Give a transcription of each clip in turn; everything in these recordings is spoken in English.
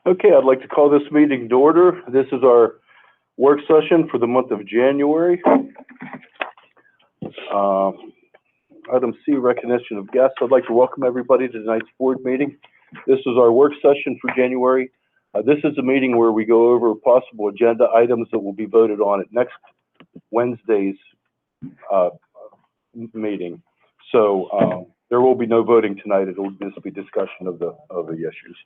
Okay, I'd like to call this meeting to order. This is our work session for the month of January. Item C, recognition of guests. I'd like to welcome everybody to tonight's board meeting. This is our work session for January. This is a meeting where we go over possible agenda items that will be voted on at next Wednesday's meeting. So there will be no voting tonight. It will just be discussion of the issues.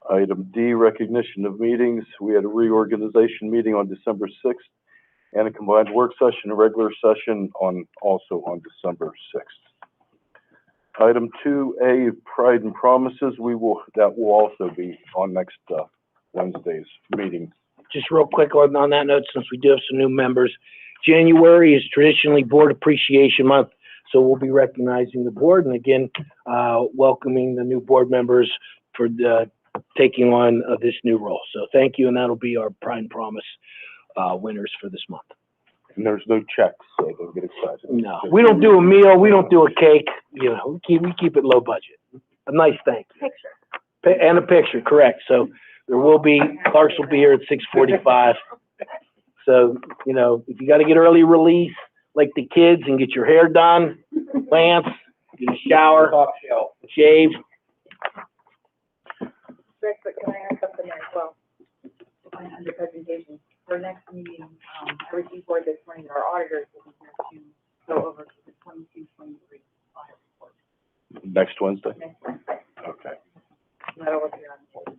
Item D, recognition of meetings. We had a reorganization meeting on December 6th and a combined work session, a regular session also on December 6th. Item 2A, Pride and Promises. That will also be on next Wednesday's meeting. Just real quick on that note, since we do have some new members, January is traditionally Board Appreciation Month, so we'll be recognizing the board and again welcoming the new board members for taking on this new role. So thank you, and that'll be our Pride and Promise winners for this month. And there's no checks, so don't get excited. No, we don't do a meal, we don't do a cake. You know, we keep it low budget. A nice thank you. Picture. And a picture, correct. So there will be, Clark's will be here at 6:45. So, you know, if you got to get early release, like the kids, and get your hair done, Lance, get a shower, shave. Rick, but can I add something there as well? Under presentation, for next meeting, I received word this morning that our auditors will be here to go over the 22-23 audit report. Next Wednesday? Next Wednesday. Okay. That'll appear on the board.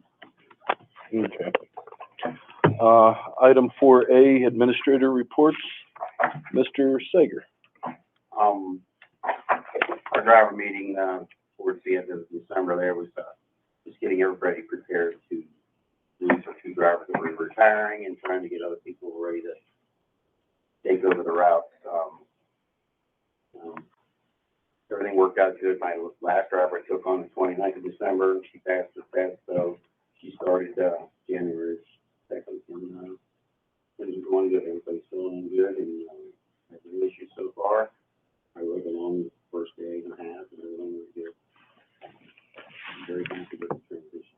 Okay. Item 4A, Administrator Reports. Mr. Sager. Our driver meeting towards the end of December there was just getting everybody prepared to lose our two drivers that were retiring and trying to get other people ready to take over the routes. Everything worked out good. My last driver I took on the 29th of December. She passed the test, so she started January 2nd. And things are going good. Everybody's feeling good, and had no issues so far. I rode along the first day and a half, and everything was good. I'm very happy with the transition.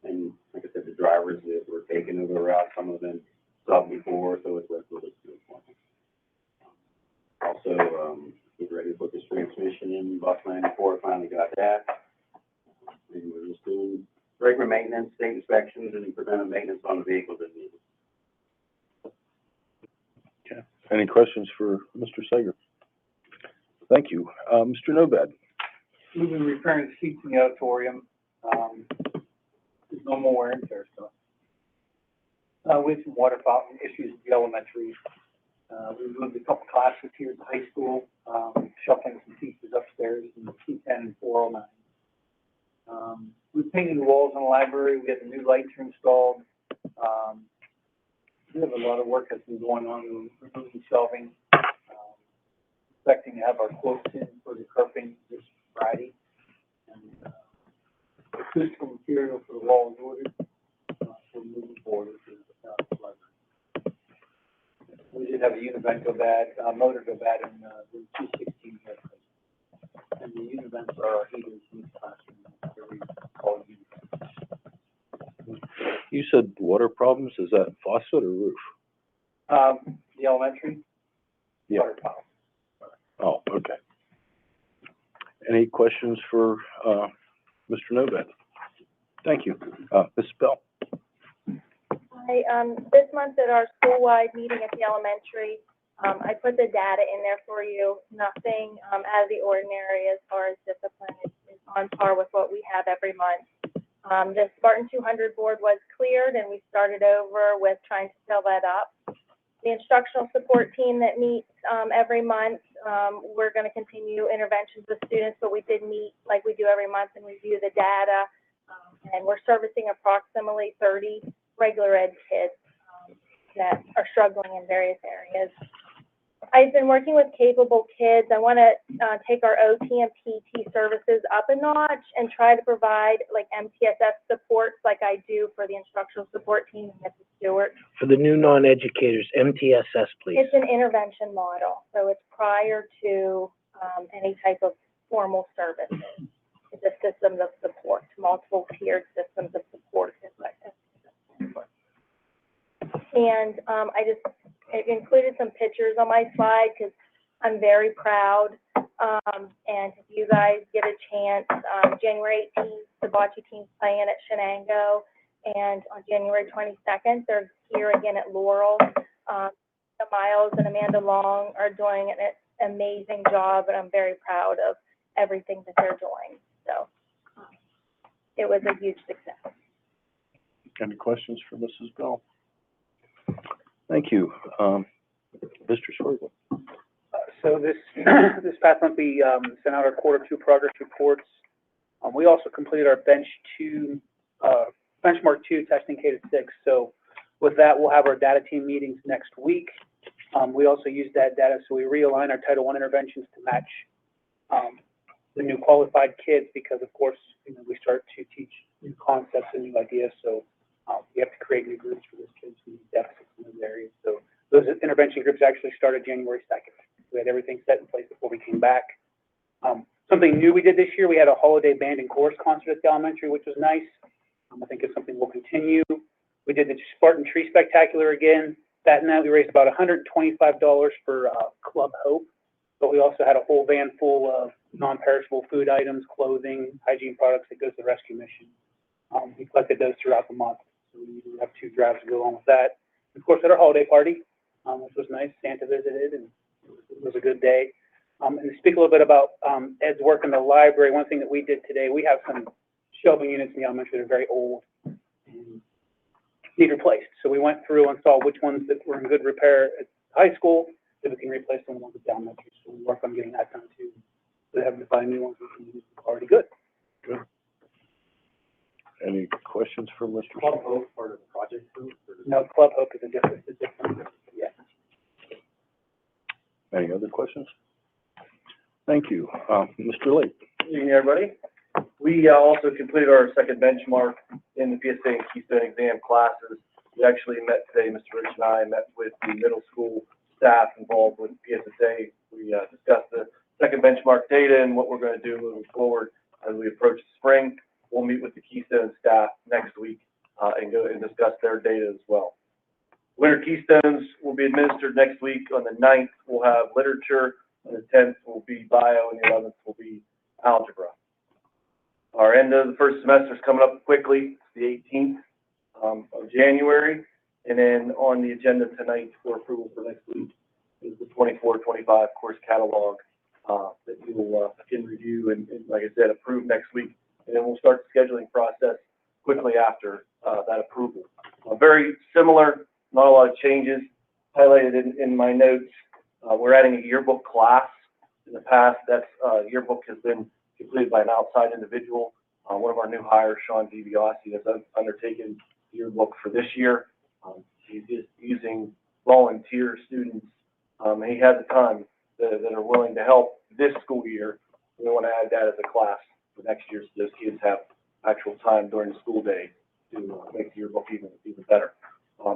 And like I said, the drivers that were taking over the route, some of them subbed before, so it's like really good for them. Also, get ready to put this transmission in bus 94. Finally got that. And we're just doing regular maintenance, state inspections, and preventive maintenance on the vehicles as needed. Okay. Any questions for Mr. Sager? Thank you. Mr. Nobad. We've been repairing the seats in the auditorium. There's no more wear and tear stuff. We had some water fountain issues at the elementary. We moved a couple classes here at the high school, shuffling some teachers upstairs in C10 and 409. We painted the walls in the library. We had the new lights installed. We have a lot of work that's been going on, removing shelving. Expecting to have our quotes in for the curbing this Friday. And acoustical material for the walls ordered. We're moving forward with the library. We did have a univent go bad, motor go bad in the 216 here. And the univents are our heaters in the classroom. You said water problems. Is that faucet or roof? The elementary. Yeah. Water pump. Oh, okay. Any questions for Mr. Nobad? Thank you. Ms. Bell. Hi, this month at our school-wide meeting at the elementary, I put the data in there for you. Nothing out of the ordinary as far as discipline. It's on par with what we have every month. The Spartan 200 board was cleared, and we started over with trying to fill that up. The instructional support team that meets every month, we're going to continue interventions with students, but we did meet like we do every month and review the data. And we're servicing approximately 30 regular ed kids that are struggling in various areas. I've been working with capable kids. I want to take our OT and PT services up a notch and try to provide like MTSS supports like I do for the instructional support team and Mrs. Stewart. For the new non-educators, MTSS, please. It's an intervention model. So it's prior to any type of formal services. It's a systems of support, multiple tiered systems of support. And I included some pictures on my slide because I'm very proud. And if you guys get a chance, January 18th, the bocce team's playing at Shenango, and on January 22nd, they're here again at Laurel. Miles and Amanda Long are doing an amazing job, and I'm very proud of everything that they're doing. So it was a huge success. Any questions for Mrs. Bell? Thank you. Mr. Swerve. So this past month, we sent out our quarter 2 progress reports. We also completed our benchmark 2 testing K-6. So with that, we'll have our data team meetings next week. We also use that data, so we realign our Title I interventions to match the new qualified kids, because of course, we start to teach new concepts and new ideas. So we have to create new groups for those kids who need deficits in those areas. So those intervention groups actually started January 2nd. We had everything set in place before we came back. Something new we did this year, we had a holiday band and chorus concert at the elementary, which was nice. I think it's something we'll continue. We did the Spartan Tree Spectacular again. That night we raised about $125 for Club Hope, but we also had a whole van full of non-perishable food items, clothing, hygiene products that goes to the rescue mission. We collected those throughout the month, so we have 2 drives to go along with that. Of course, at our holiday party, which was nice, Santa visited, and it was a good day. And to speak a little bit about Ed's work in the library, one thing that we did today, we have some shelving units in the elementary that are very old and need replaced. So we went through and saw which ones that were in good repair at high school, that we can replace them with the elementary. So we work on getting that done too. So having to buy new ones, which is already good. Good. Any questions for Mr. Club Hope, part of the project group? No, Club Hope is a different, yeah. Any other questions? Thank you. Mr. Lake. Good evening, everybody. We also completed our second benchmark in the PSA and Keystone exam classes. We actually met today, Mr. Rich and I met with the middle school staff involved with PSSA. We discussed the second benchmark data and what we're going to do moving forward as we approach the spring. We'll meet with the Keystone staff next week and go and discuss their data as well. Winter Keystones will be administered next week. On the 9th, we'll have literature. On the 10th will be bio, and the 11th will be algebra. Our end of the first semester is coming up quickly. It's the 18th of January. And then on the agenda tonight for approval for next week is the 24-25 course catalog that you will can review and, like I said, approve next week. And then we'll start the scheduling process quickly after that approval. Very similar, not a lot of changes highlighted in my notes. We're adding a yearbook class. In the past, that yearbook has been completed by an outside individual. One of our new hires, Sean DiBiase, has undertaken the yearbook for this year. He's just using volunteer students. And he has the time that are willing to help this school year. We want to add that as a class for next year, so those kids have actual time during the school day to make the yearbook even better.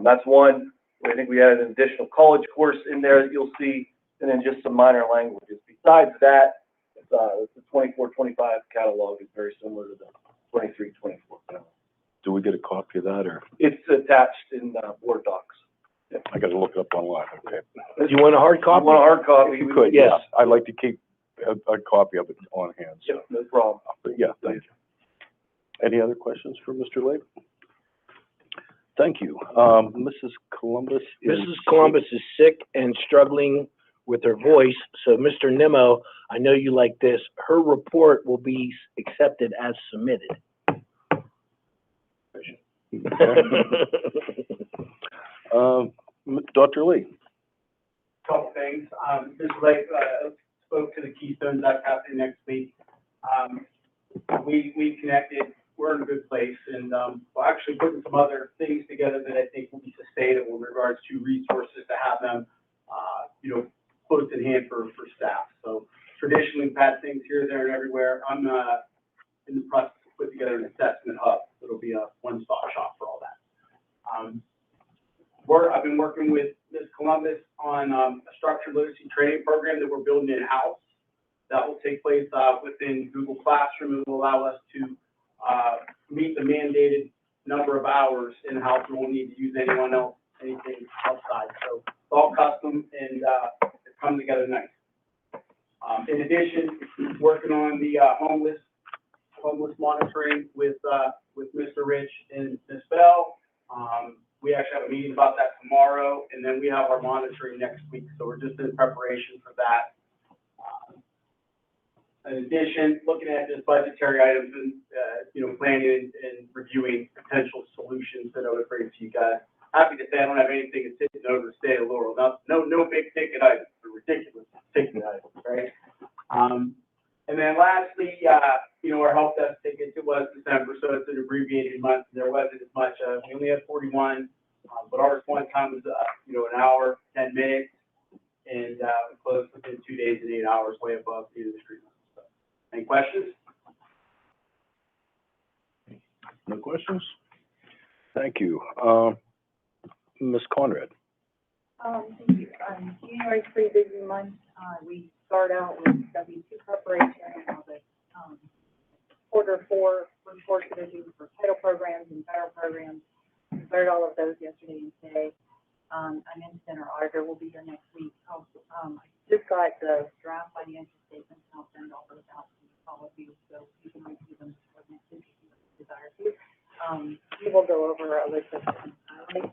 That's one. I think we added an additional college course in there that you'll see, and then just some minor languages. Besides that, the 24-25 catalog is very similar to the 23-24 catalog. Do we get a copy of that, or? It's attached in Word docs. Yeah, I got to look it up online. Okay. Do you want a hard If copy? you want a hard copy? If you could, Yes. yes. I'd like to keep a copy of it on hand. So. Yeah, no problem. But yeah, thank you. Any other questions for Mr. Lake? Thank you. Mrs. Columbus is. Mrs. Columbus is sick and struggling with her voice, so Mr. Nimmo, I know you like this. Her report will be accepted as submitted. Dr. Lee. Couple things. Mr. Lake spoke to the Keystones that's happening next week. We connected. We're in a good place, and we're actually putting some other things together that I think will be sustainable in regards to resources to have them, close at hand for staff. So traditionally, we've had things here, there, and everywhere. I'm in the process of putting together an assessment hub. It'll be a one-stop shop for all that. I've been working with Ms. Columbus on a structured literacy training program that we're building in-house. that will take place, within Google Classroom. It will allow us to, meet the mandated number of hours in-house. We won't need to use anything outside. So it's all custom and, it's coming together nice. In addition, working on the, homeless monitoring with Mr. Rich and Ms. Bell. We actually have a meeting about that tomorrow, and then we have our monitoring next week, so we're just in preparation for that. In addition, looking at just budgetary items and, planning and reviewing potential solutions that I would bring to you guys. Happy to say I don't have anything that's taken over the state of Laurel. No big ticket items, or ridiculous ticket items, right? And then lastly, our help desk tickets, it was December, so it's an abbreviated month. There wasn't as much, we only had 41, but our response time was, an hour, 10 minutes, and, we closed within 2 days and 8 hours, way above the industry. So, any questions? No questions? Thank you. Ms. Conrad? Thank you. January's a pretty busy month. We start out with W2 preparation and all the, quarter 4 reports that are due for title programs and federal programs. We started all of those yesterday and today. I'm in center auditor. Will be here next week. I just got the draft financial statements, and I'll send all those out to all of you, so you can review them for next week if you desire to. We will go over a list of highlights,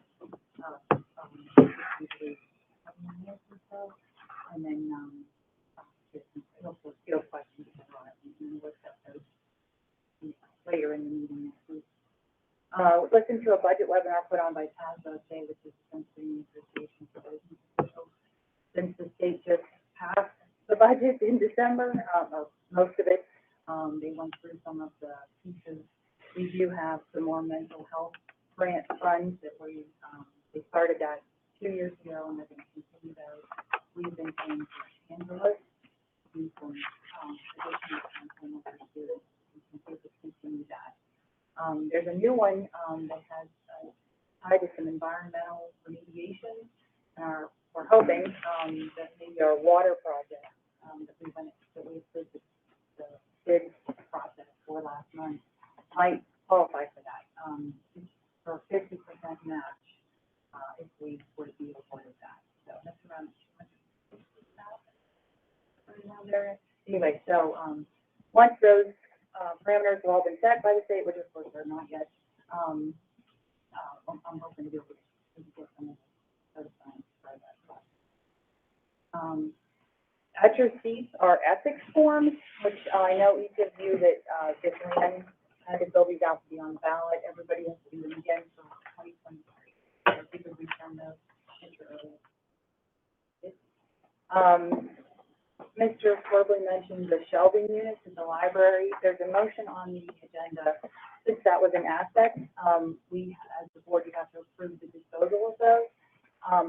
usually 20 minutes or so, and then, just also field questions on it, and then we'll have those later in the meeting next week. Listen to a budget webinar put on by TASBO today, which is essentially an association for those officials. Since the state just passed the budget in December, or most of it, they went through some of the pieces. We do have some more mental health grant funds that they started that 2 years ago, and they're going to continue those. We've been paying for Angeles, and some additional content over students. We can continue that. There's a new one that has tied to some environmental remediation. We're hoping that maybe our water project that we did the bid process for last month might qualify for that. For 50% match if we were to be awarded that. So that's around 250,000 there. Anyway, so once those parameters have all been set by the state, which of course they're not yet, I'm hoping to be able to get some of those signs for that process. At your seats are ethics forms, which I know each of you that just ran had to fill these out to be on the ballot. Everybody has to do them again for 2023. So if you could return those early. Mr. Corbley mentioned the shelving units in the library. There's a motion on the agenda. Since that was an asset, we, as the board, you have to approve the disposal of those.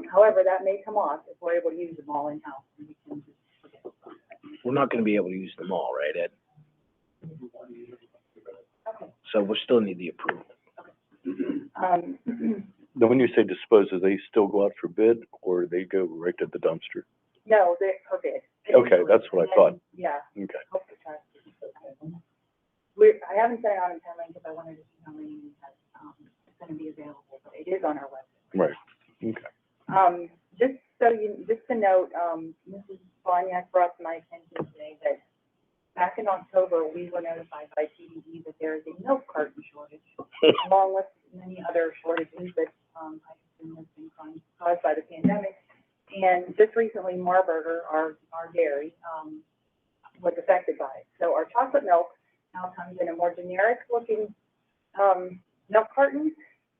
However, that may come off if we're able to use them all in-house, and we can just forget about it. We're not gonna be able to use them all, right, Ed? Okay. So we'll still need the approval. Now, when you say dispose, do they still go out for bid, or they go right to the dumpster? No, they're per bid. Okay, that's what I thought. Yeah. Okay. Hope to try to. I haven't sent it out in time because I wanted to see how many we had, going to be available, but it is on our website. Right, okay. Just to note, Mrs. Bonyak brought to my attention today that back in October, we were notified by TDE that there is a milk carton shortage, along with many other shortages that, I assume has been caused by the pandemic. And just recently, Marburger, our dairy, was affected by it. So our chocolate milk now comes in a more generic looking, milk carton.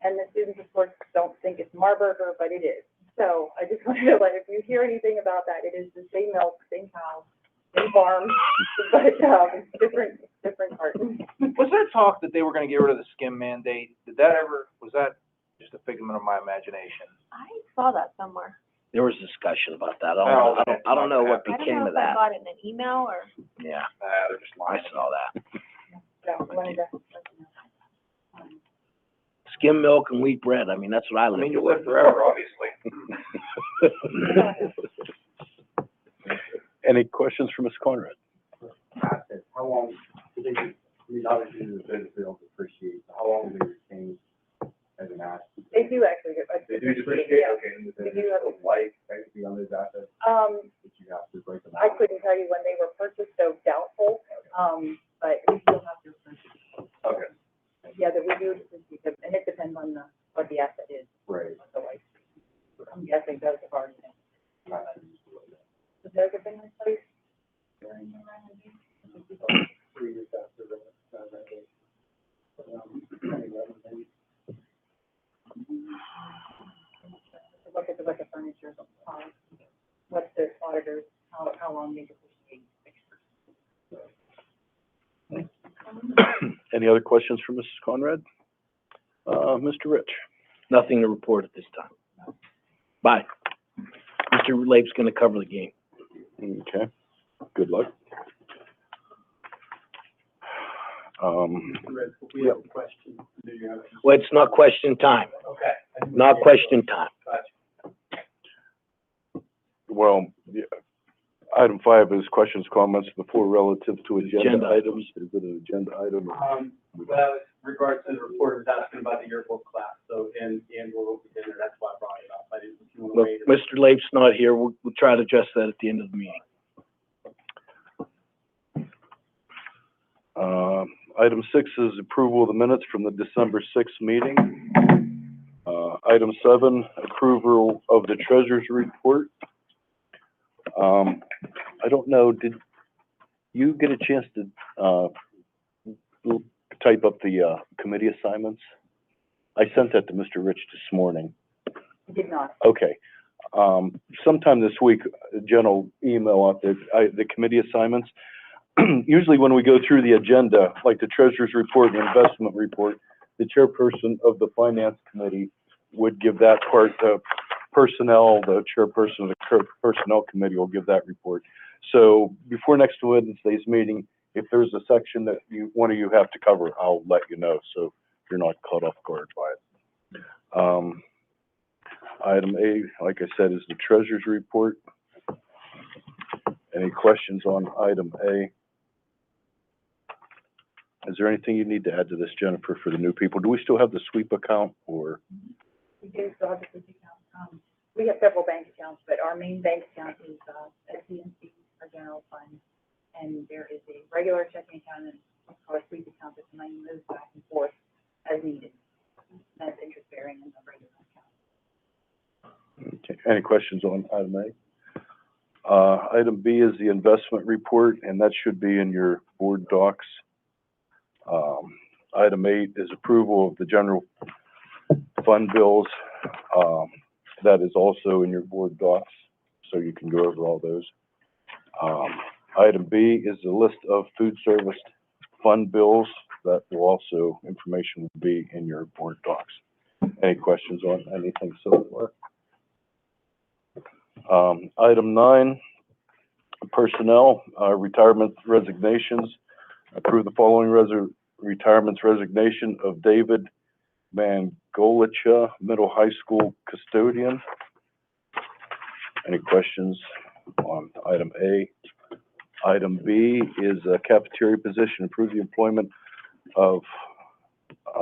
And the students, of course, don't think it's Marburger, but it is. So I just wanted to if you hear anything about that, it is the same milk, same cow, same farm, but it's different carton. Was there talk that they were gonna get rid of the skim mandate? Was that just a figment of my imagination? I saw that somewhere. There was discussion about that. I don't know what I don't became know of if I that. got it in an email or. Yeah, They're just I lying. saw that. So I wanted to let you know. Skim milk and wheat bread, I mean, that's what I I live mean, you for. live forever, obviously. Any questions for Ms. Conrad? how long, do they, I mean, obviously the business they don't depreciate, so how long do they retain as an asset? They do actually get, They do depreciate, yeah. okay, and the They do have- life expectancy on those assets, that you have to break them I out? couldn't tell you when they were purchased, so doubtful, but We still have to, Okay, yeah, that we do, and it depends on what the asset is, right. what the life. I'm guessing those have already been. the those have been replaced during the renovation. 3 years after the, renovation. 2011, maybe. Look at the furniture, what's the auditors, how long they depreciate fixtures. Any other questions for Mrs. Conrad? Mr. Rich? Nothing to report at this time. Bye. Mr. Lape's gonna cover the game. Okay, good luck. Red, if we have a question, do you have? Well, it's not question time, Okay. not question time. Well, yeah, item 5 is questions, comments before relative to agenda Agenda. items. Is it an agenda item? Well, with regards to the report, was asking about the yearbook class, so, and we'll be there, that's why I brought it up. I didn't, if you want to Look, wait. Mr. Lape's not here. We'll try to address that at the end of the meeting. Item 6 is approval of the minutes from the December 6th meeting. Item 7, approval of the treasurer's report. I don't know, did you get a chance to, type up the, committee assignments? I sent that to Mr. Rich this morning. Did not. Okay. Sometime this week, Jen will email out the committee assignments. Usually when we go through the agenda, like the treasurer's report and investment report, the chairperson of the finance committee would give that part, the personnel, the chairperson of the personnel committee will give that report. So before next Wednesday's meeting, if there's a section that one of you have to cover, I'll let you know, so you're not caught off guard by it. Item A, like I said, is the treasurer's report. Any questions on item A? Is there anything you need to add to this, Jennifer, for the new people? Do we still have the sweep account, or? We do still have the bank account. We have several bank accounts, but our main bank account is, at PNC, our general fund. And there is a regular checking account and a sweep account that money moves back and forth as needed. That's interest bearing in the regular account. Okay, any questions on item A? Item B is the investment report, and that should be in your board docs. Item 8 is approval of the general fund bills. That is also in your board docs, so you can go over all those. Item B is the list of food service fund bills. That will also, information will be in your board docs. Any questions on anything so far? Item 9, personnel, retirement resignations. Approve the following retirements resignation of David Mangolicha, middle high school custodian. Any questions on item A? Item B is a cafeteria position. Approve the employment of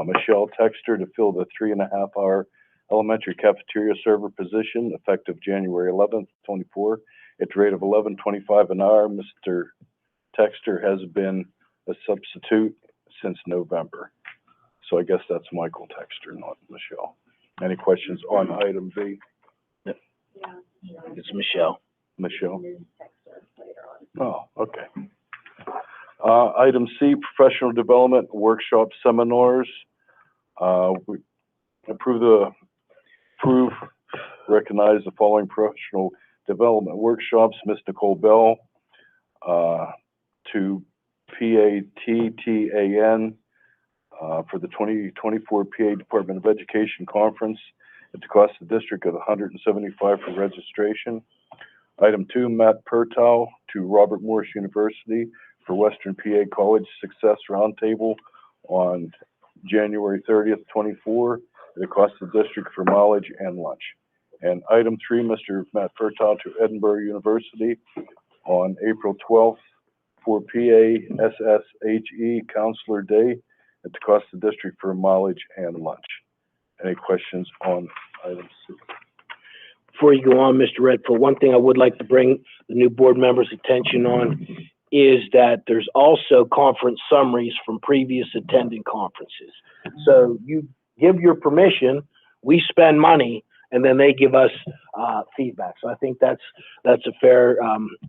Michelle Texter to fill the 3.5-hour elementary cafeteria server position effective January 11th, 24, at the rate of $11.25 an hour. Mr. Texter has been a substitute since November. So I guess that's Michael Texter, not Michelle. Any questions on item B? It's Michelle. Michelle? Oh, okay. Item C, professional development, workshop seminars. We recognize the following professional development workshops. Ms. Nicole Bell, to PATTAN, for the 2024 PA Department of Education Conference at the cost of the district of $175 for registration. Item 2, Matt Pertow to Robert Morris University for Western PA College Success Roundtable on January 30th, 24, at the cost of the district for mileage and lunch. And item 3, Mr. Matt Pertow to Edinburgh University on April 12th for PASSHE Counselor Day at the cost of the district for mileage and lunch. Any questions on item C? Before you go on, Mr. Redfield, one thing I would like to bring the new board members' attention on is that there's also conference summaries from previous attending conferences. So you give your permission, we spend money, and then they give us feedback. So I think that's a fair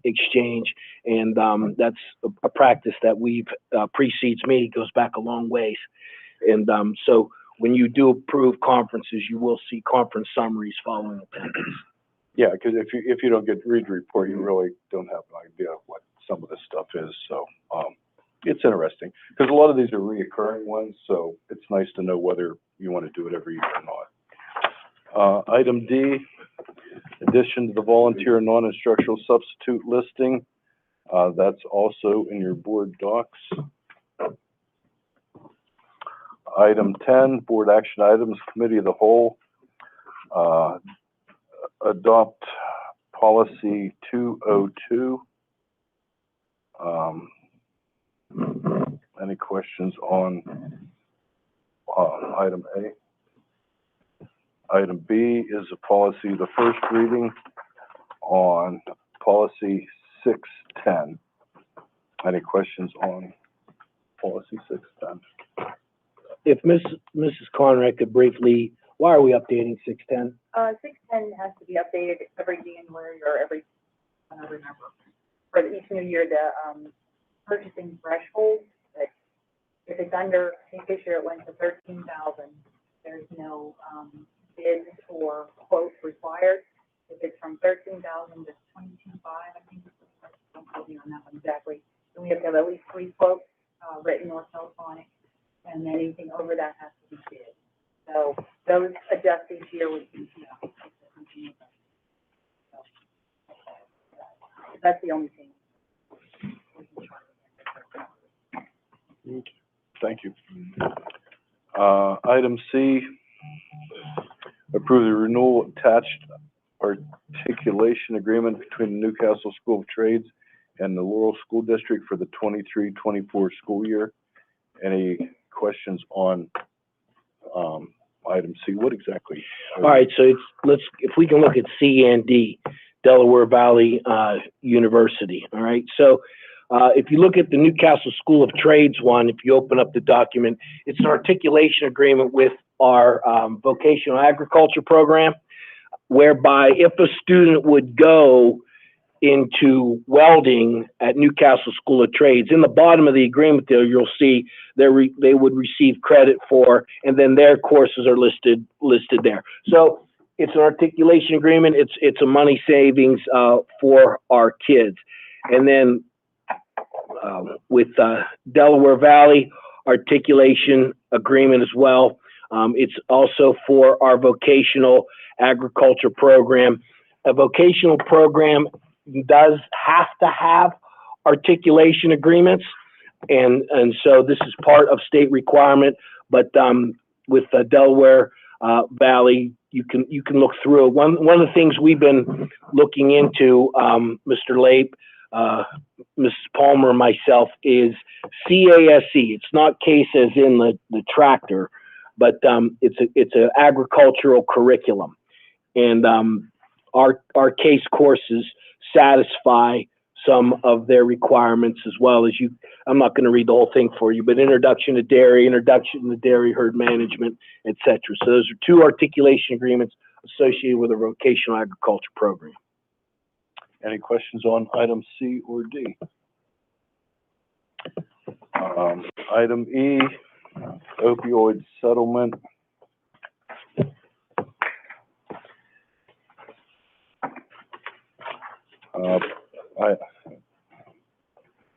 exchange, and that's a practice that we've precedes me, goes back a long ways. And so when you do approve conferences, you will see conference summaries following attendance. Yeah, because if you don't read the report, you really don't have an idea of what some of this stuff is. So it's interesting because a lot of these are reoccurring ones. So it's nice to know whether you want to do it every year or not. Item D, addition to the volunteer and non-instructional substitute listing. That's also in your board docs. Item 10, board action items, committee of the whole. Adopt policy 202. Any questions on item A? Item B is a policy, the first reading on policy 610. Any questions on policy 610? If Mrs. Conrad could briefly, why are we updating 610? 610 has to be updated every January or every, I don't remember, for each new year, the purchasing threshold. But if it's under, I think this year it went to 13,000, there's no bid or quote required. If it's from 13,000 to 22,500, I think, don't quote me on that one exactly, then we have to have at least 3 quotes written or telephonic, and then anything over that has to be bid. So those adjust each year with PTO. That's the only thing. Thank you. Item C, approve the renewal attached articulation agreement between the Newcastle School of Trades and the Laurel School District for the 23-24 school year. Any questions on item C? What exactly? All right, so if we can look at C and D, Delaware Valley University. All right, so if you look at the Newcastle School of Trades one, if you open up the document, it's an articulation agreement with our vocational agriculture program, whereby if a student would go into welding at Newcastle School of Trades, in the bottom of the agreement there, you'll see they would receive credit for, and then their courses are listed there. So it's an articulation agreement. It's a money savings for our kids. And then with Delaware Valley articulation agreement as well. It's also for our vocational agriculture program. A vocational program does have to have articulation agreements, and so this is part of state requirement. But with Delaware Valley, you can look through it. One of the things we've been looking into, Mr. Lape, Mrs. Palmer, and myself, is CASE. It's not CASE as in the tractor, but it's an agricultural curriculum, and our CASE courses satisfy some of their requirements as well as I'm not going to read the whole thing for you, but introduction to dairy herd management, etc. So those are 2 articulation agreements associated with a vocational agriculture program. Any questions on item C or D? Item E, opioid settlement.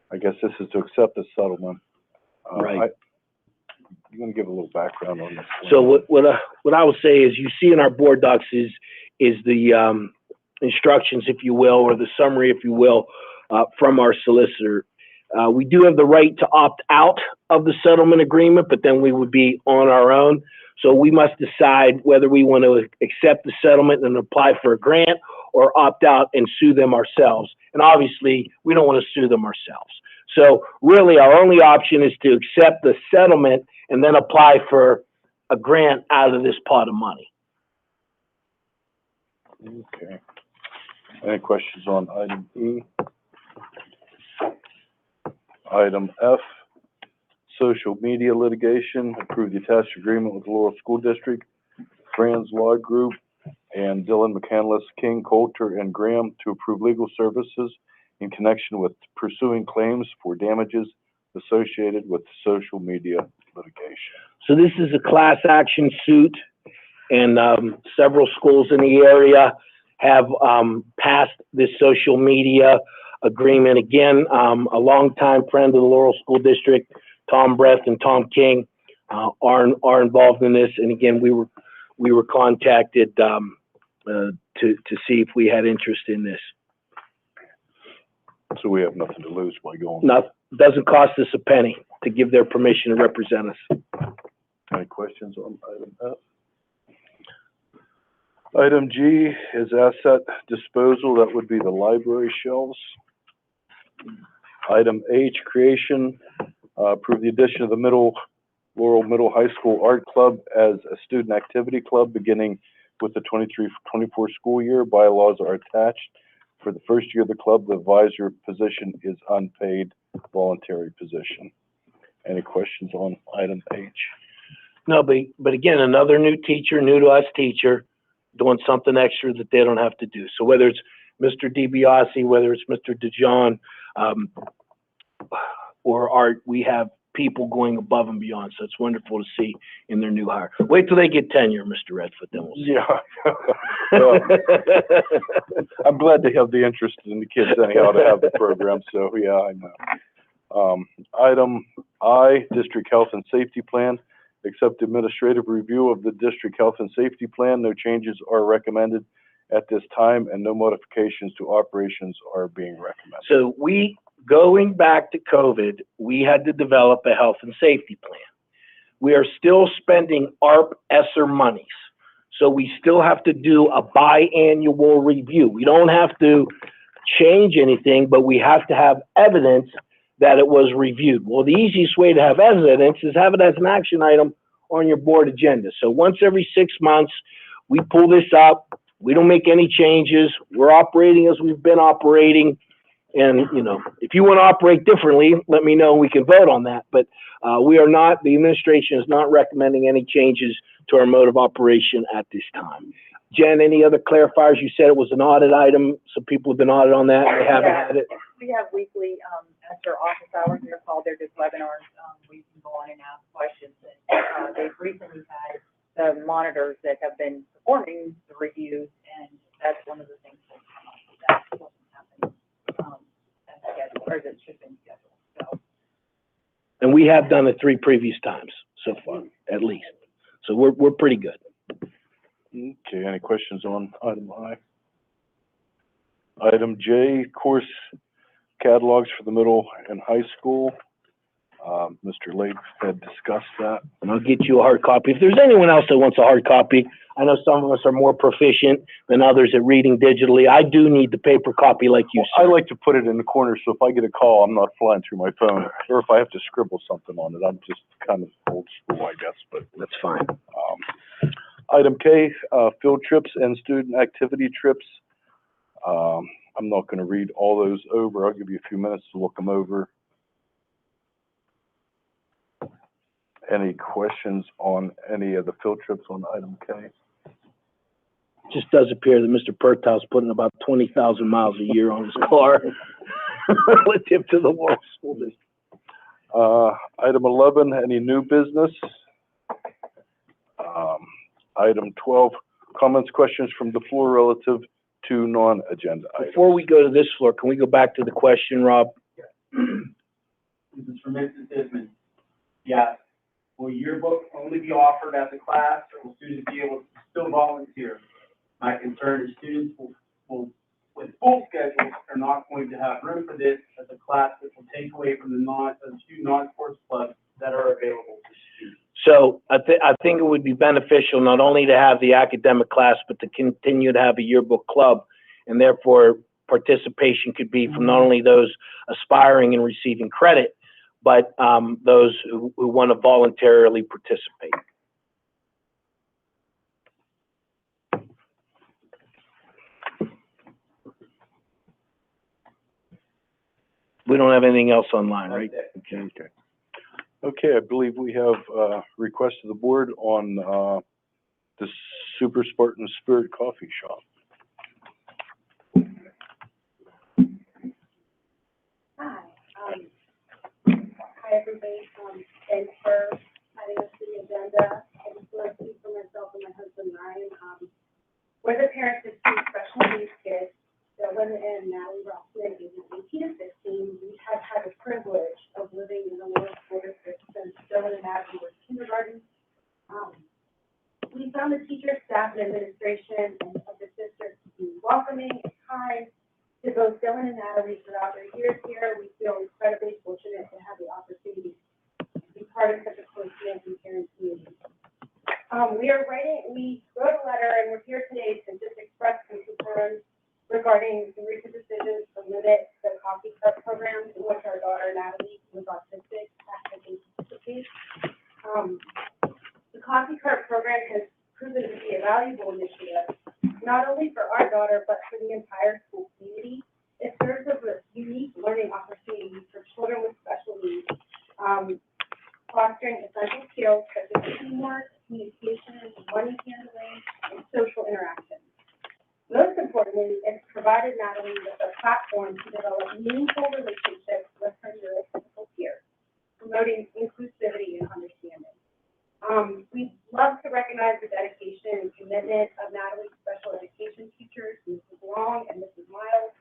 I guess this is to accept the settlement. Right. You want to give a little background on this? So what I will say is, you see in our board docs is the instructions, if you will, or the summary, if you will, from our solicitor. We do have the right to opt out of the settlement agreement, but then we would be on our own. So we must decide whether we want to accept the settlement and apply for a grant, or opt out and sue them ourselves. And obviously, we don't want to sue them ourselves. So really, our only option is to accept the settlement and then apply for a grant out of this pot of money. Okay. Any questions on item E? Item F, social media litigation, approve the attached agreement with the Laurel School District, Franz Law Group, and Dylan McCandless, King, Coulter, and Graham to approve legal services in connection with pursuing claims for damages associated with social media litigation. So this is a class action suit, and several schools in the area have passed this social media agreement. Again, a longtime friend of the Laurel School District, Tom Breath and Tom King, are involved in this. And again, we were contacted to see if we had interest in this. So we have nothing to lose by going. Doesn't cost us a penny to give their permission to represent us. Any questions on item F? Item G is asset disposal. That would be the library shelves. Item H, creation, approve the addition of the Laurel Middle High School Art Club as a student activity club beginning with the 23-24 school year. Bylaws are attached. For the first year of the club, the advisor position is unpaid voluntary position. Any questions on item H? No, but again, another new to us teacher, doing something extra that they don't have to do. So whether it's Mr. DiBiase, whether it's Mr. DeJohn, or Art, we have people going above and beyond. So it's wonderful to see in their new hire. Wait till they get tenure, Mr. Redfoot, then we'll see. Yeah. Well, I'm glad they have the interest in the kids anyhow to have the program, so yeah, I know. Item I, District Health and Safety Plan. Accept administrative review of the District Health and Safety Plan. No changes are recommended at this time, and no modifications to operations are being recommended. So going back to COVID, we had to develop a health and safety plan. We are still spending ARP ESSER monies. So we still have to do a biannual review. We don't have to change anything, but we have to have evidence that it was reviewed. Well, the easiest way to have evidence is have it as an action item on your board agenda. So once every 6 months, we pull this up. We don't make any changes. We're operating as we've been operating. And, you know, if you want to operate differently, let me know. We can vote on that. But the administration is not recommending any changes to our mode of operation at this time. Jen, any other clarifiers? You said it was an audit item. Some people have been audited on that. They haven't had it. We have weekly, after office hours, they're called, they're just webinars, where you can go on and ask questions. And, they've recently had the monitors that have been performing the reviews, and that's one of the things that wasn't happening, as scheduled, or that should have been scheduled, so. And we have done it 3 previous times so far, at least. So we're pretty good. Okay, any questions on item I? Item J, course catalogs for the middle and high school. Mr. Lake had discussed that. And I'll get you a hard copy. If there's anyone else that wants a hard copy, I know some of us are more proficient than others at reading digitally. I do need the paper copy like you I said. like to put it in the corner, so if I get a call, I'm not flying through my phone. Or if I have to scribble something on it, I'm just kind of old school, I guess, but That's fine. Item K, field trips and student activity trips. I'm not going to read all those over. I'll give you a few minutes to look them over. Any questions on any of the field trips on item K? Just does appear that Mr. Pertow's putting about 20,000 miles a year on his car relative to the Laurel School District. Item 11, any new business? Item 12, comments, questions from the floor relative to non-agenda items. Before we go to this floor, can we go back to the question, Rob? This is from Mrs. Isman. Yes. Will yearbook only be offered as a class, or will students be able to still volunteer? My concern is students will with full schedules, are not going to have room for this as a class, which will take away from the student non-sports clubs that are available to students. So I think it would be beneficial not only to have the academic class, but to continue to have a yearbook club. And therefore, participation could be from not only those aspiring and receiving credit, but those who want to voluntarily participate. We don't have anything else online, right? Okay. Okay, I believe we have a request of the board on, the Super Spartan Spirit Coffee Shop. Hi, everybody, thanks for having us to the agenda. I just want to speak for myself and my husband Ryan. We're the parents of two special needs kids, Dylan and Natalie Rossman, ages 18 and 15. We have had the privilege of living in the Lord's school district since Dylan and Natalie were kindergarten. We found the teachers, staff, and administration of the district to be welcoming and kind to both Dylan and Natalie throughout their years here. We feel incredibly fortunate to have the opportunity to be part of such a close-knit and caring community. We wrote a letter and we're here today to just express some concerns regarding the recent decisions to limit the coffee cup program in which our daughter Natalie, who is autistic, actively participates. The coffee cart program has proven to be a valuable initiative, not only for our daughter, but for the entire school community. It serves as a unique learning opportunity for children with special needs, fostering essential skills such as teamwork, communication, money handling, and social interaction. Most importantly, it's provided Natalie with a platform to develop meaningful relationships with her neurotypical peers, promoting inclusivity and understanding. We'd love to recognize the dedication and commitment of Natalie's special education teachers, Mrs. Long and Mrs. Miles,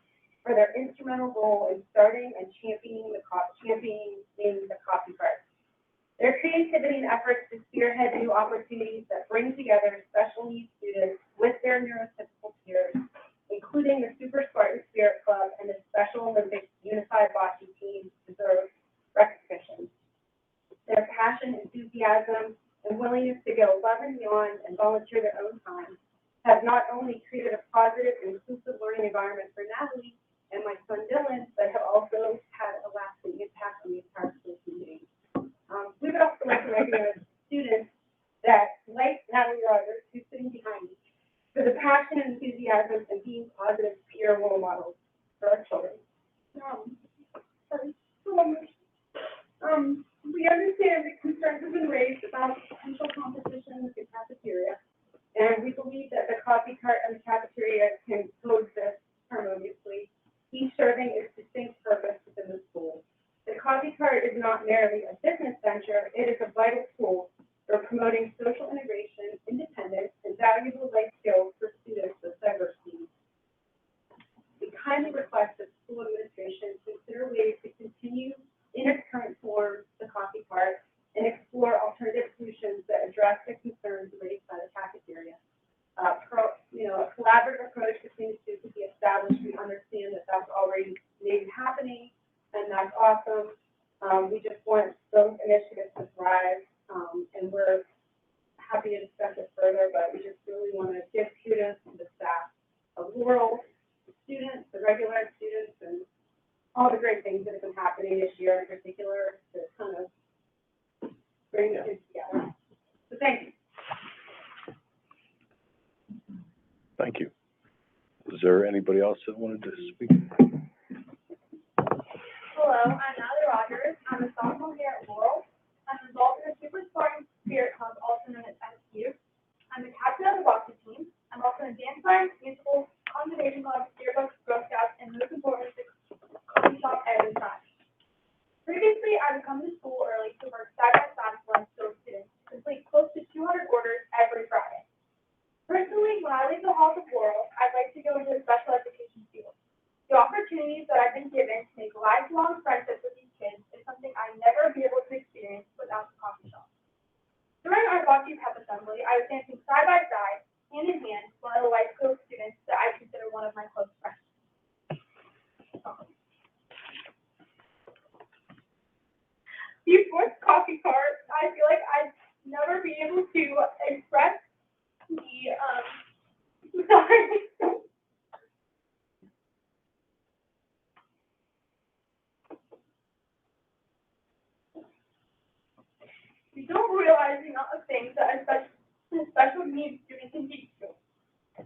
for their instrumental role in starting and championing the coffee cart. Their creativity and efforts to spearhead new opportunities that bring together special needs students with their neurotypical peers, including the Super Spartan Spirit Club and the Special Olympics Unified Bocce team, deserve recognition. Their passion, enthusiasm, and willingness to go above and beyond and volunteer their own time have not only created a positive and inclusive learning environment for Natalie and my son Dylan, but have also had a lasting impact on the entire school community. We would also like to recognize students that, like Natalie Rogers, who's sitting behind me, for the passion and enthusiasm and being positive peer role models for our children. We understand that concerns have been raised about potential competition with the cafeteria, and we believe that the coffee cart and the cafeteria can coexist harmoniously, each serving its distinct purpose within the school. The coffee cart is not merely a business venture, it is a vital tool for promoting social integration, independence, and valuable life skills for students with diverse needs. We kindly request that school administration consider ways to continue in its current form the coffee cart and explore alternative solutions that address the concerns raised by the cafeteria. A collaborative approach between the two could be established. We understand that that's already maybe happening, and that's awesome. We just want those initiatives to thrive, and we're happy to discuss it further, but we just really want to give kudos to the staff of Laurel, the students, the regular students, and all the great things that have been happening this year in particular to kind of bring the kids together. So thank you. Thank you. Is there anybody else that wanted to speak? Hello, I'm Natalie Rogers. I'm a sophomore here at Laurel. I'm involved in the Super Spartan Spirit Club, also known as SSU. I'm the captain of the Bocce team. I'm also in dance, musical, conservation club, yearbook, Girl Scouts, and most importantly, the coffee shop every Friday. Previously, I would come to school early to work side by side with lunch skills students to complete close to 200 orders every Friday. Personally, when I leave the halls of Laurel, I'd like to go into the special education field. The opportunities that I've been given to make lifelong friendships with these kids is something I'd never be able to experience without the coffee shop. During our Bocce pep assembly, I was dancing side by side, hand in hand, with one of the life skills students that I consider one of my close friends. Before the coffee cart, I feel like I'd never be able to express the, sorry. You don't realize the amount of things that a special needs student can teach you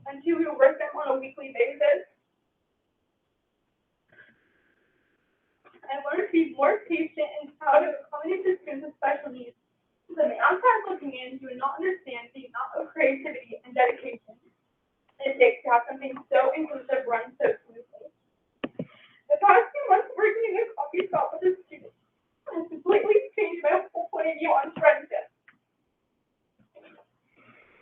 until you work them on a weekly basis. I learned to be more patient and how to accommodate the students with special needs. From the outside looking in, you would not understand the amount of creativity and dedication it takes to have something so inclusive run so smoothly. The past few months working in a coffee shop with a student has completely changed my whole point of view on friendship.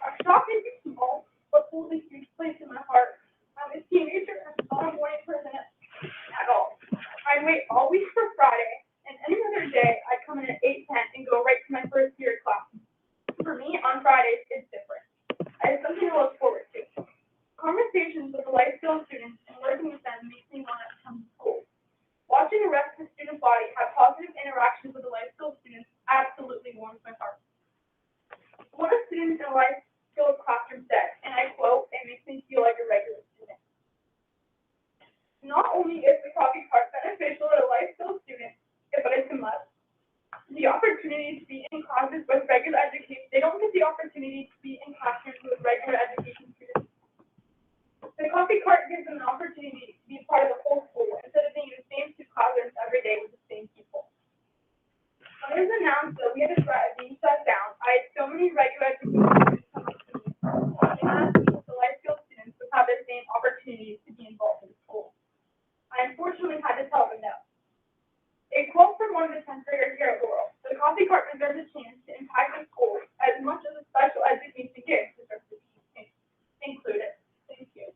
Our shop may be small, but holds a huge place in my heart. I'm a teenager and I'm not a morning person at all. I wait all week for Friday, and any other day I come in at 8:10 and go right to my first period class. For me, on Fridays, it's different. I have something to look forward to. Conversations with the life skills students and working with them makes me want to come to school. Watching the rest of the student body have positive interactions with the life skills students absolutely warms my heart. One of the students in a life skills classroom said, and I quote, "It makes me feel like a regular student." Not only is the coffee cart beneficial to a life skills student, but it's a must. The opportunity to be in classes with regular education, they don't get the opportunity to be in classrooms with regular education students. The coffee cart gives them an opportunity to be part of the whole school instead of being in the same two classrooms every day with the same people. When it was announced that we had being shut down, I had so many regular education students come up to me and ask me if the life skills students would have the same opportunities to be involved in school. I unfortunately had to tell them no. A quote from one of the 10th graders here at Laurel: "The coffee cart deserves a chance to impact the school as much as a special education gift deserves to be included." Thank you.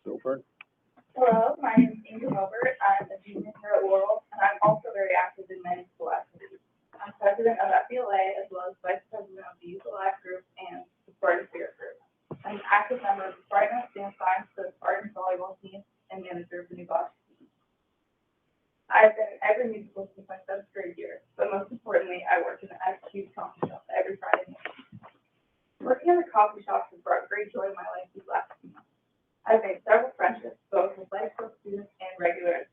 Milburn? Hello, my name is Amy Hilbert. I'm a junior here at Laurel, and I'm also very active in many school activities. I'm president of FBLA as well as vice president of the Youth Alive group and the Spartan Spirit group. I'm an active member of the Spartan Dance Science, the Spartan volleyball team, and manager of the New Boston team. I've been in every musical since my 7th grade year, but most importantly, I work in the XQ coffee shop every Friday morning. Working in the coffee shop has brought great joy in my life these last few months. I've made several friendships, both with life skills students and regulars.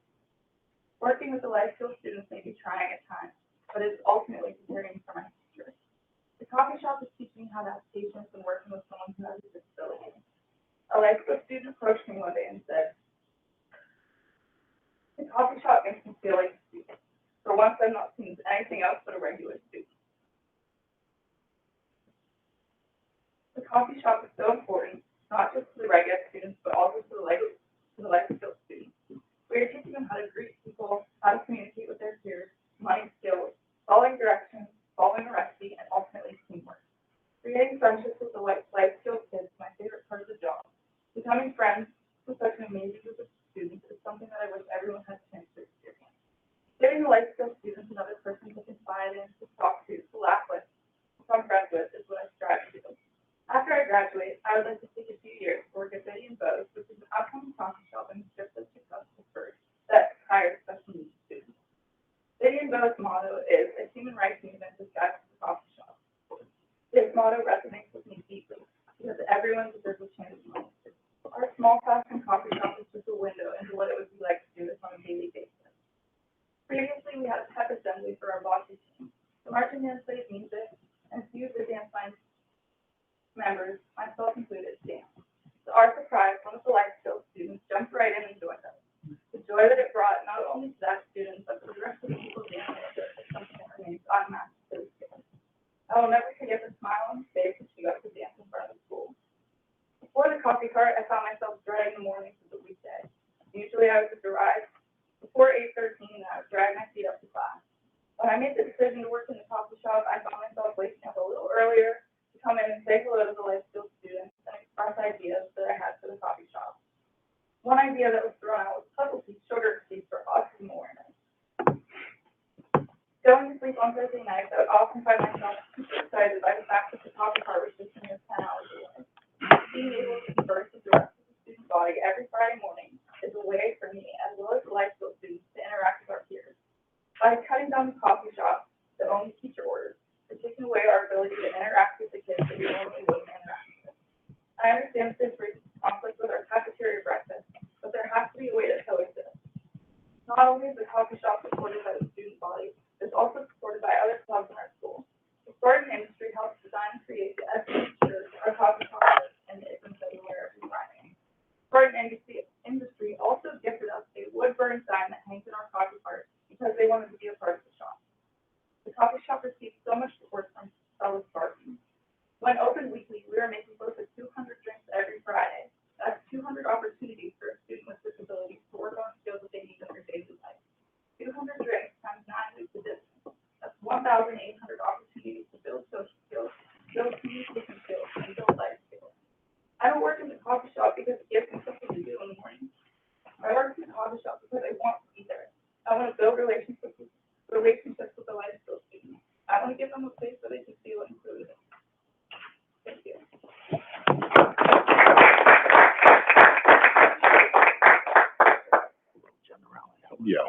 Working with the life skills students may be trying at times, but it is ultimately preparing for my future. The coffee shop is teaching me how to have patience when working with someone who has a disability. A life skills student approached me one day and said, "The coffee shop makes me feel like a student. For once, I'm not seen as anything else but a regular student." The coffee shop is so important, not just to the regular students, but also to the life skills students. We are teaching them how to greet people, how to communicate with their peers, money skills, following directions, following a recipe, and ultimately teamwork. Creating friendships with the life skills kids is my favorite part of the job. Becoming friends with such an amazing group of students is something that I wish everyone had a chance to experience. Giving the life skills students another person to confide in, to talk to laugh with, to become friends with is what I strive to do. After I graduate, I would like to take a few years to work at Betty and Bo's, which is an upcoming coffee shop in the District of Pittsburgh that hires special needs students. Betty and Bo's motto is "A human rights movement disguised as a coffee shop." This motto resonates with me deeply because everyone deserves a chance to learn. Our small classroom coffee shop is just a window into what it would be like to do this on a daily basis. Previously, we had a pep assembly for our varsity team. The marching band played music, and a few of the dance line members, myself included, danced. To our surprise, one of the life skills students jumped right in and joined us. The joy that it brought not only to that student, but to the rest of the people dancing with us is something that remains unmatched to this day. I will never forget the smile on his face when she got to dance in front of the school. Before the coffee cart, I found myself dreading the mornings of the weekday. Usually I would arrive before 8:13 and I would drag my feet up to class. When I made the decision to work in the coffee shop, I found myself waking up a little earlier to come in and say hello to the life skills students and express ideas that I had for the coffee shop. One idea that was thrown out was puzzle piece sugar tea for autism awareness. Going to sleep on Thursday nights, I would often find myself super excited by the fact that the coffee cart was just near 10 hours away. Being able to converse with the rest of the student body every Friday morning is a way for me, as well as the life skills students, to interact with our peers. By cutting down the coffee shop that only teacher orders, we're taking away our ability to interact with the kids that we normally wouldn't interact with. I understand that this brings conflict with our cafeteria breakfast, but there has to be a way to coexist. coffee shop supported by the student body is also supported by other clubs in our school. The Spartan industry helps design and create the essence shirts our coffee shop wears and the items that we wear every Friday. Spartan industry also gifted us a wood burn sign that hangs in our coffee cart because they wanted to be a part of the shop. The coffee shop received so much support from fellow Spartans. When open weekly, we are making close to 200 drinks every Friday. That's 200 opportunities for a student with disabilities to work on skills that they need in their daily life. 200 drinks times 9 weeks of business. That's 1,800 opportunities to build social skills, build communication skills, and build life skills. I don't work in the coffee shop because it gives me something to do in the morning. I work in the coffee shop because I want to be there. I want to build relationships with the life skills students. I want to give them a place where they can feel included. Thank you. Yeah.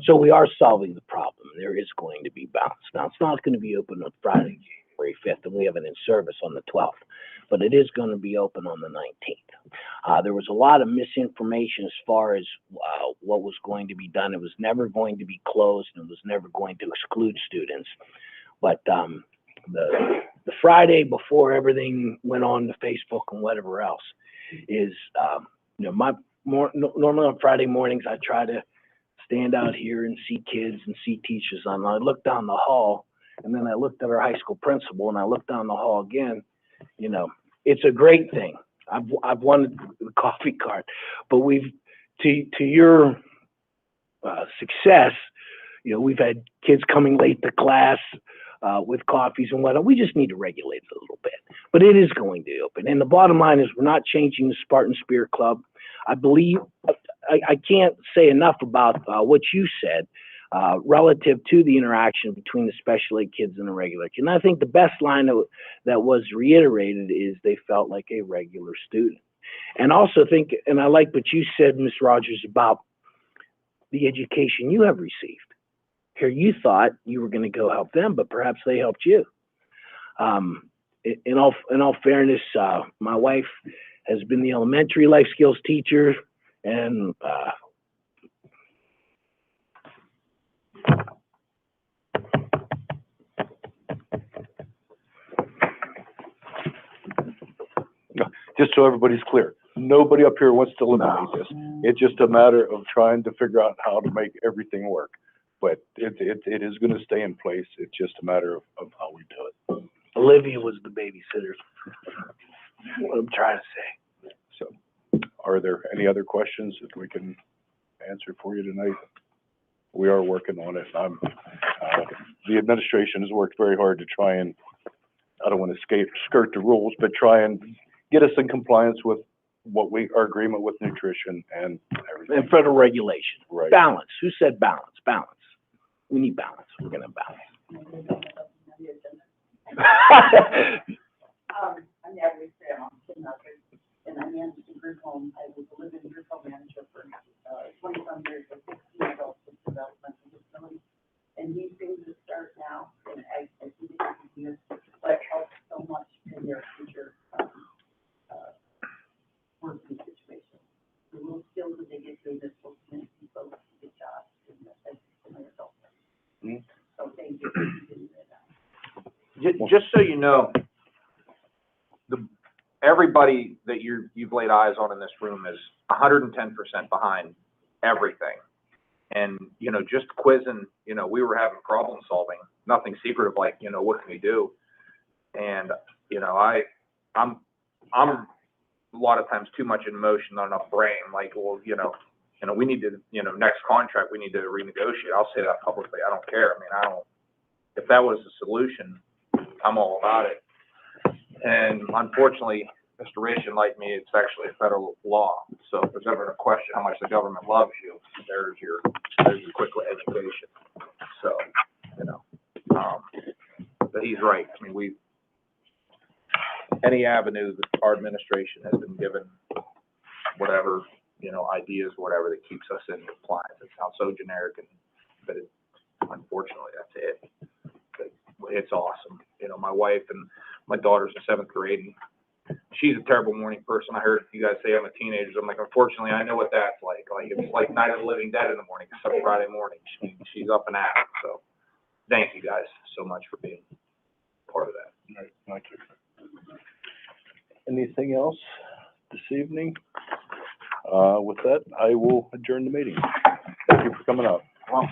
So we are solving the problem. There is going to be balance. Now, it's not going to be open on Friday, January 5th, and we have an in-service on the 12th, but it is going to be open on the 19th. There was a lot of misinformation as far as what was going to be done. It was never going to be closed, and it was never going to exclude students. But the Friday before everything went on to Facebook and whatever else is, normally on Friday mornings, I try to stand out here and see kids and see teachers. And I look down the hall, and then I looked at our high school principal, and I looked down the hall again. It's a great thing. I've wanted the coffee cart, but we've, to your success, we've had kids coming late to class with coffees and whatnot. We just need to regulate it a little bit, but it is going to open. And the bottom line is we're not changing the Spartan Spirit Club. I believe, I can't say enough about what you said relative to the interaction between the special ed kids and the regular kids. And I think the best line that was reiterated is they felt like a regular student. And also think, and I like what you said, Ms. Rogers, about the education you have received. Here you thought you were going to go help them, but perhaps they helped you. In all fairness, my wife has been the elementary life skills teacher, and just so everybody's clear, nobody up here wants to eliminate this. It's just a matter of trying to figure out how to make everything work. But it is going to stay in place. It's just a matter of how we do it. Olivia was the babysitter. What I'm trying to say. So, are there any other questions that we can answer for you tonight? We are working on it. The administration has worked very hard to try and, I don't want to skirt the rules, but try and get us in compliance with our agreement with nutrition and everything. And federal regulation. Right. Balance. Who said balance? Balance. We need balance. We're going to balance. I'm Natalie Sam, and I managed a group home. I was a living group home manager for 20-some years with 16 adults with developmental disabilities. And these things that start now, and I think it's but help so much in their future working situation. The little skills that they get through this will make people get jobs in the adult. So thank you for doing that. Just so you know, everybody that you've laid eyes on in this room is 110% behind everything. And, just quizzing, we were having problem solving, nothing secretive, like, what can we do? And, I'm a lot of times too much in emotion, not enough brain, like, well, we need to, next contract, we need to renegotiate. I'll say that publicly. I don't care. If that was the solution, I'm all about it. And unfortunately, Mr. Rich, like me, it's actually a federal law. So if there's ever a question how much the government loves you, there's your quick education. So, but he's right. Any avenue that our administration has been given, whatever, ideas, whatever that keeps us in compliance. It sounds so generic, but unfortunately, that's it. But it's awesome. My wife and my daughter's in 7th grade, and she's a terrible morning person. I heard you guys say I'm a teenager. I'm like, unfortunately, I know what that's like. Like, it's like Night of the Living Dead in the morning, except Friday morning. She's up and at it, so thank you guys so much for being part of that. All right, thank you. Anything else this evening? With that, I will adjourn the meeting. Thank you for coming out. Well,